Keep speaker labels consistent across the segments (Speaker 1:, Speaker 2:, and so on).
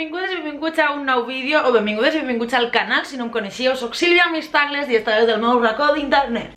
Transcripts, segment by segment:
Speaker 1: benvingudes i benvinguts a un nou vídeo, o benvingudes i benvinguts al canal. Si no em coneixíeu, soc Sílvia Mistagles i esta és del meu racó d'internet.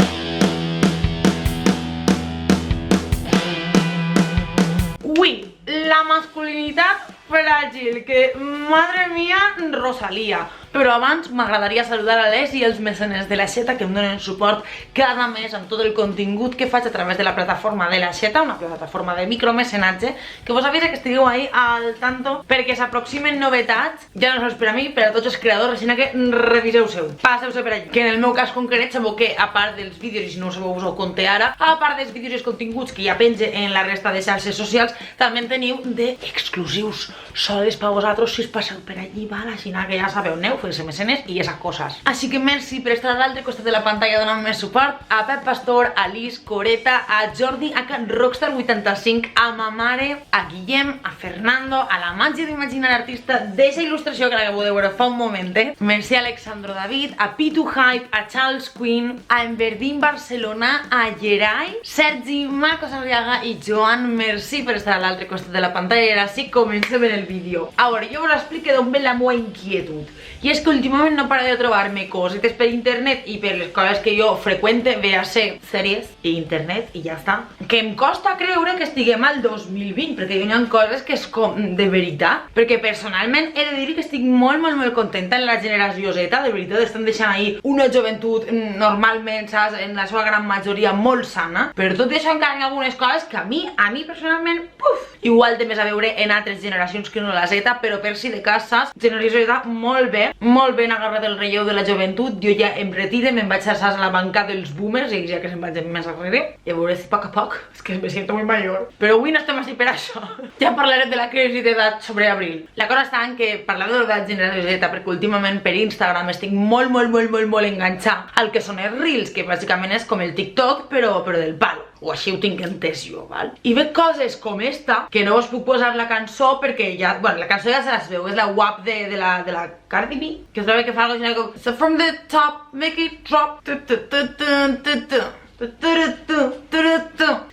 Speaker 1: Ui, la masculinitat fràgil, que, madre mia, Rosalia. Però abans m'agradaria saludar a les i els mecenes de l'Aixeta que em donen suport cada mes amb tot el contingut que faig a través de la plataforma de l'Aixeta, una plataforma de micromecenatge, que vos avisa que estigueu ahí al tanto perquè s'aproximen novetats, ja no sols per a mi, per a tots els creadors, així que reviseu-seu, passeu-se per allà. Que en el meu cas concret sabeu que, a part dels vídeos, i si no ho sabeu us ho conté ara, a part dels vídeos i els continguts que ja penge en la resta de xarxes socials, també en teniu d'exclusius sols per vosaltres si us passeu per allí, val? Així que ja sabeu, aneu, fes mecenes i esas coses. Així que merci per estar a l'altre costat de la pantalla donant més suport a Pep Pastor, a Liz, Coreta, a Jordi, a Rockstar85, a ma mare, a Guillem, a Fernando, a la màgia d'imaginar artista d'eixa il·lustració que la que podeu veure fa un momentet. Merci a Alexandro David, a Pitu Hype, a Charles Quinn, a Enverdin Barcelona, a Gerai, Sergi, Marcos Arriaga i Joan. Merci per estar a l'altre costat de la pantalla i ara sí, comencem en el vídeo. A veure, jo vos explico d'on ve la meva inquietud. I és que últimament no paro de trobar-me cosetes per internet i per les coses que jo freqüente, ve a ser sèries i internet i ja està. Que em costa creure que estiguem al 2020, perquè hi ha coses que és com de veritat. Perquè personalment he de dir que estic molt contenta en la generació Z, de veritat estan deixant ahir una joventut normalment, saps, en la seva gran majoria molt sana, però tot això encara hi ha algunes coses que a mi personalment, puf, igual té més a veure en altres generacions que no la Z, però per si de cas, saps, generació Z molt ben agarrat el relleu de la joventut. Jo ja em retire, me'n vaig a la banca dels boomers i ja que se'n vaig més arrere, i a veure si a poc, és que me siento muy mayor. Però avui no estem així per això. Ja parlarem de la crisi d'edat sobre abril. La cosa està en que parlem de l'edat generació Z perquè últimament per Instagram estic molt enganxat al que són els Reels, que bàsicament és com el TikTok però del palo. O així ho tinc entès jo, val? I veig coses com esta, que no us puc posar la cançó perquè ja, bueno, la cançó ja se les veu, és la WAP de la Cardi B, que es veu que fa algo així com So from the top, make it drop,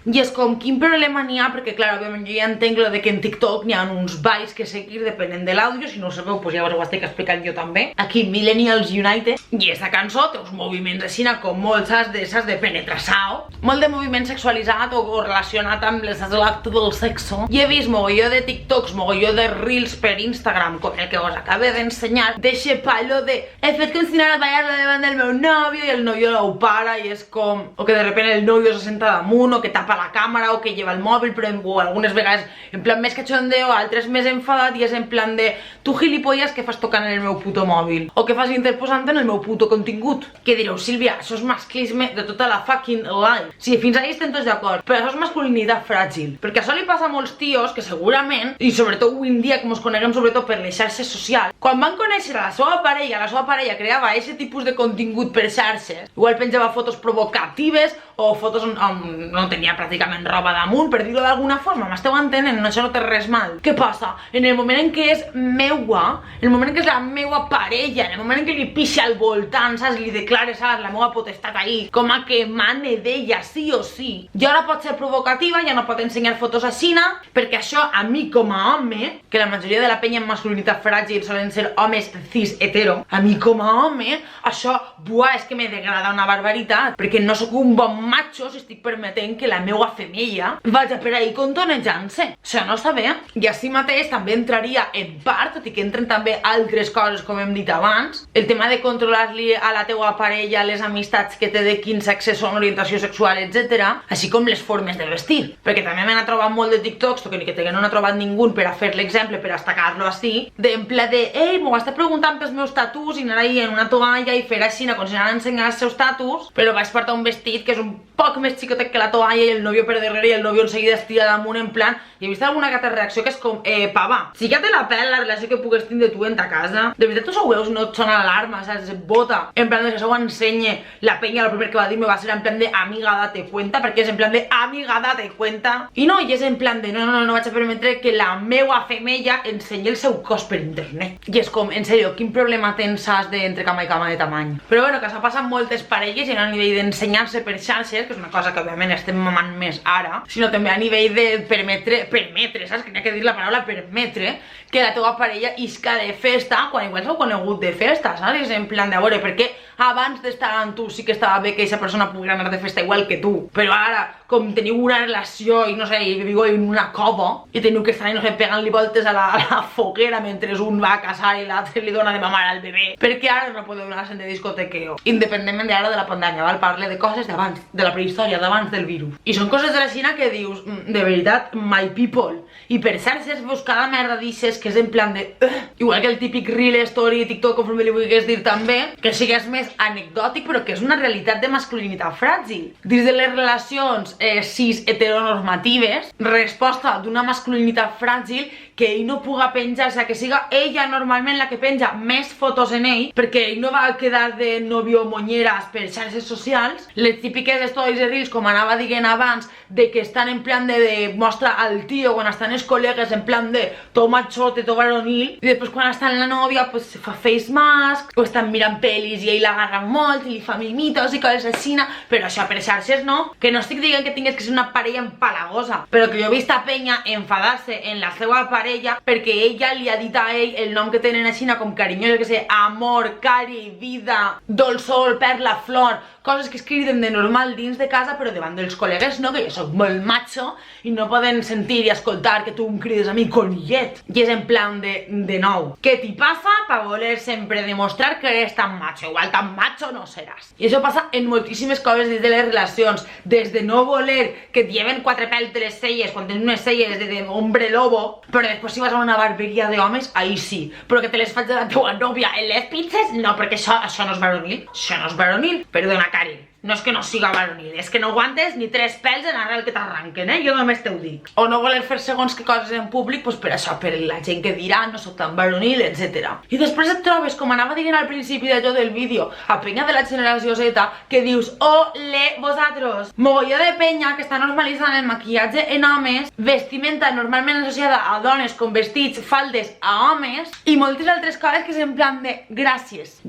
Speaker 1: i és com, quin problema n'hi ha? Perquè clar, òbviament jo ja entenc lo de que en TikTok n'hi ha uns balls que seguir depenent de l'àudio. Si no ho sabeu, doncs ja us ho estic explicant jo també. Aquí Millennials United. I aquesta cançó té uns moviments així com molt, saps, de penetració, molt de moviment sexualitzat o relacionat amb l'acte del sexo. I he vist mogolló de TikToks, mogolló de Reels per Instagram, com el que us acabo d'ensenyar, d'eixe palo de he fet com si anara a ballar davant del meu nòvio i el nòvio ho para i és com, o que de repente el novio se senta damunt, o que tapa la càmera, o que lleva el mòbil, però algunes vegades en plan més cachondeo, altres més enfadat, i és en plan de tu gilipolles que fas tocant en el meu puto mòbil, o que fas interposant en el meu puto contingut. Que direu, Sílvia, això és masclisme de tota la fucking life. Sí, fins ahí estem tots d'acord, però això és masculinitat fràgil, perquè això li passa a molts tios que segurament, i sobretot avui en dia, com us coneguem sobretot per les xarxes socials, quan van conèixer a la seva parella creava aquest tipus de contingut per xarxes, igual penjava fotos provocatives o fotos on no tenia pràcticament roba damunt, per dir-ho d'alguna forma, m'esteu entenent? No, això no té res mal. Què passa? En el moment en què és meua, en el moment en què és la meua parella, en el moment en què li pixa al voltant, saps, li declares, saps, la meua potestat ahí, com a que mane d'ella, sí o sí. I ara pot ser provocativa, ja no pot ensenyar fotos així, perquè això a mi com a home, que la majoria de la penya en masculinitat fràgil solen ser homes cis hetero, a mi com a home, això, buah, és que me degrada una barbaritat, perquè no sóc un bon macho si estic permetent que la meua femella vagi per ahí contonejant-se. Això no està bé. I així mateix també entraria en part, tot i que entren també altres coses com hem dit abans, el tema de controlar-li a la teua parella les amistats que té de quin sexe són, orientació sexual, etc. Així com les formes de vestir. Perquè també m'han trobat molt de TikToks, que no n'ha trobat ningú per a fer l'exemple, per a estacar-lo així, d'en ple de, ei, m'ho està preguntant pels meus tatus i anar ahí en una toalla i fer així, com si anara a ensenyar els seus tatus, però vaig portar un vestit que és un poc més xicotet que la toalla i el nòvio per darrere i el nòvio enseguida estira damunt en plan, i he vist alguna altra reacció que és com, pava, sí que té la pèl la relació que pugues tindre tu en ta casa, de veritat tu sabeu no et sona l'alarma, saps, et bota, en plan de que això ho ensenye, la penya el primer que va dir me va ser en plan de amiga date cuenta, perquè és en plan de amiga date cuenta, i no, i és en plan de no vaig a permetre que la meua femella ensenyi el seu cos per internet, i és com, en sèrio, quin problema tens, saps, d'entre cama i cama de tamany, però bueno, que s'ha passat moltes parelles i no a nivell d'ensenyar-se per per xarxes, que és una cosa que òbviament estem mamant més ara, sinó també a nivell de permetre, saps? Que n'hi ha que dir la paraula permetre, que la teva parella isca de festa quan igual s'heu conegut de festa, saps? És en plan de, a veure, perquè abans d'estar amb tu sí que estava bé que aquesta persona pugui anar de festa igual que tu, però ara, com teniu una relació i no sé, i viviu en una cova i teniu que estar, no sé, pegant-li voltes a la foguera mentre un va a casar i l'altre li dona de mamar al bebè, perquè ara no podeu anar-se'n de discotequeo, independentment d'ara de la pandèmia, val? Parle de coses d'abans, de la prehistòria, d'abans del virus. I són coses de la Xina que dius, de veritat, my people. I per xarxes veus cada merda d'ixes que és en plan de... Igual que el típic reel, story, TikTok, conforme li vulguis dir també, que sí que és més anecdòtic, però que és una realitat de masculinitat fràgil. Dins de les relacions cis heteronormatives, resposta d'una masculinitat fràgil que ell no puga penjar, o sigui, que siga ella normalment la que penja més fotos en ell, perquè ell no va quedar de novio monyeres per xarxes socials, les típiques stories i reels, com anava dient abans, de que estan en plan de mostra al tio quan estan els col·legues en plan de to machote, to varonil, i després quan estan la nòvia pues se fa face mask, o estan mirant pel·lis i ell l'agarra molt i li fa mimitos i coses així, però això per xarxes no, que no estic dient que tingues que ser una parella empalagosa, però que jo he vist a penya enfadar-se en la seva parella perquè ella li ha dit a ell el nom que tenen a Xina com carinyós, que sé, amor, cari, vida, dolçor, perla, flor, coses que es criden de normal dins de casa, però davant dels col·legues no, que jo soc molt macho i no poden sentir i escoltar que tu em crides a mi conillet. I és en plan de nou. Què t'hi passa per voler sempre demostrar que eres tan macho? Igual tan macho no seràs. I això passa en moltíssimes coses dins de les relacions, des de no voler que et lleven 4 pèls de les celles quan tens unes celles de hombre lobo, però després si vas a una barberia d'homes, ahí sí, però que te les faig de la teua nòvia en les pizzas, no, perquè això no és varonil, això no és varonil, perdona, Cari. No és que no siga varonil, és que no aguantes ni 3 pèls en arrel que t'arranquen, jo només t'ho dic. O no voler fer segons que coses en públic, doncs per això, per la gent que dirà, no soc tan varonil, etc. I després et trobes, com anava dient al principi d'allò del vídeo, a penya de la generació Z, que dius, ole, vosaltres, mogolló de penya que està normalitzant el maquillatge en homes, vestimenta normalment associada a dones com vestits, faldes a homes, i moltes altres coses que és en plan de gràcies,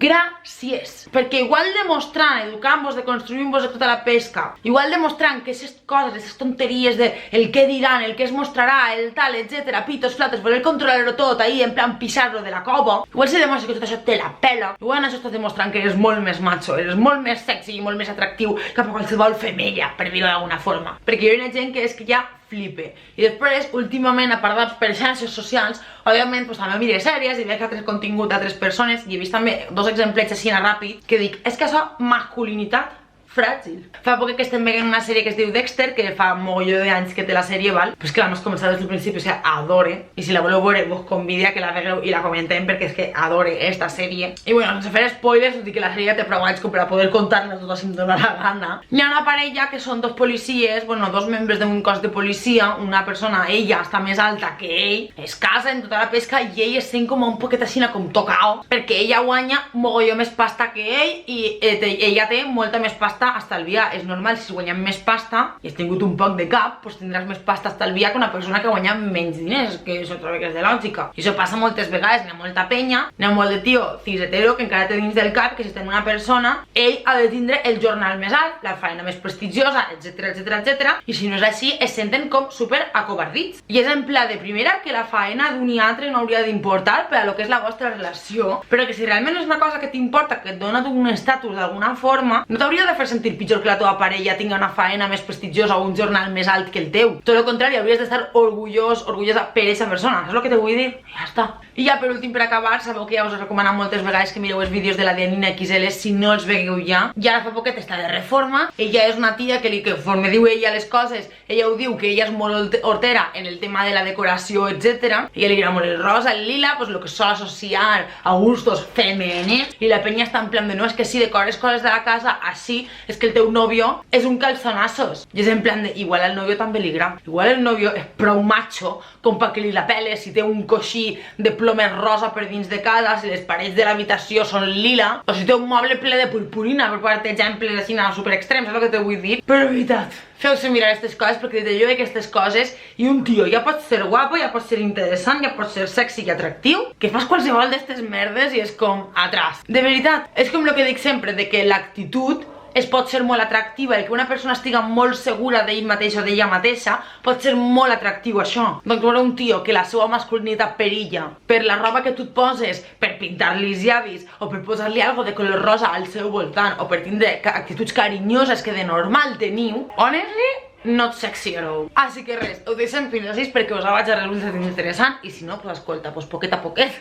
Speaker 1: perquè igual demostrant, educant-vos de construint-vos a tota la pesca, igual demostrant que aquestes coses, aquestes tonteries de el què diran, el què es mostrarà, el tal, etc, pitos, flatos, voler controlar-ho tot ahí, en plan pisar-lo de la cova, igual se demostra que tot això te la pela, igual això estàs demostrant que eres molt més macho, eres molt més sexy i molt més atractiu cap a qualsevol femella, per dir-ho d'alguna forma, perquè hi ha una gent que és que ja flipe. I després, últimament, a part de per xarxes socials, òbviament, també mire sèries i veig altres contingut d'altres persones i he vist també 2 exemples així ràpid que dic, és que això, masculinitat fràgil. Fa poc que estem veient una sèrie que es diu Dexter, que fa mogolló d'anys que té la sèrie, val? Pues que l'hem començat des del principi, o sigui, adore. I si la voleu veure, vos convido a que la vegueu i la comentem, perquè és que adore esta sèrie. I bueno, sense fer spoilers, tot i que la sèrie té prou anys com per a poder contar-la tota si em dóna la gana. Hi ha una parella que són 2 policies, bueno, 2 membres d'un cos de policia, una persona, ella està més alta que ell, es casa en tota la pesca i ell es sent com un poquet així com tocao, perquè ella guanya mogolló més pasta que ell i ella té molta més pasta a estalviar. És normal, si guanyem més pasta i has tingut un poc de cap, doncs tindràs més pasta a estalviar que una persona que guanya menys diners, que això trobo que és de lògica. I això passa moltes vegades, n'hi ha molta penya, n'hi ha molt de tio cis hetero que encara té dins del cap que si està en una persona, ell ha de tindre el jornal més alt, la feina més prestigiosa, etc, i si no és així, es senten com super acobardits. I és en pla de primera que la feina d'un i altre no hauria d'importar per a lo que és la vostra relació, però que si realment és una cosa que t'importa, que et dona un estatus d'alguna forma, no t'hauria de fer sentir pitjor que la teva parella tinga una faena més prestigiosa o un jornal més alt que el teu. Tot el contrari, hauries d'estar orgullosa per aquesta persona, saps el que te vull dir? I ja està. I ja per últim, per acabar, sabeu que ja us he recomanat moltes vegades que mireu els vídeos de la Dianina XL si no els vegueu ja. I ara fa poquet està de reforma, ella és una tia que conforme diu ella les coses, ella ho diu que ella és molt hortera en el tema de la decoració, etc. Ella li agrada molt el rosa, el lila, pues lo que sol associar a gustos femenins, i la penya està en plan de no, és que si decores coses de la casa així, és que el teu nòvio és un calzonazos. I és en plan de, igual al nòvio també li agrada. Igual el nòvio és prou macho com perquè li la pele si té un coixí de plomes rosa per dins de casa, si les parets de l'habitació són lila, o si té un moble ple de purpurina, per part d'exemples així super extrems, és el que te vull dir. Però de veritat, feu-se mirar aquestes coses, perquè dit jo aquestes coses, i un tio ja pot ser guapo, ja pot ser interessant, ja pot ser sexy i atractiu, que fas qualsevol d'aquestes merdes i és com atrás. De veritat, és com el que dic sempre, de que l'actitud es pot ser molt atractiva, el que una persona estiga molt segura d'ell mateix o d'ella mateixa pot ser molt atractiu això. Doncs veure un tio que la seva masculinitat perilla per la roba que tu et poses, per pintar-li els llavis o per posar-li algo de color rosa al seu voltant o per tindre actituds carinyoses que de normal teniu, honestly, not sexy at all. Així que res, ho deixem fins així perquè us vaig a resultar interessant i si no, pues escolta, pues poquet a poquet.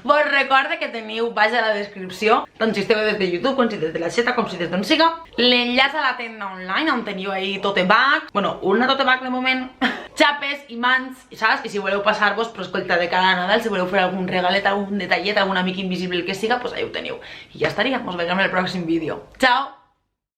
Speaker 1: Vos recorda que teniu baix a la descripció, tant si esteu des de YouTube, com si des de la xeta, com si des d'on siga, l'enllaç a la tenda online on teniu ahí tote bag, bueno, una tote bag de moment, xapes, imants, saps? I si voleu passar-vos, però escolta, de cara a Nadal, si voleu fer algun regalet, algun detallet, algun amic invisible, el que siga, pues ahí ho teniu. I ja estaria, ens veiem en el pròxim vídeo. Ciao!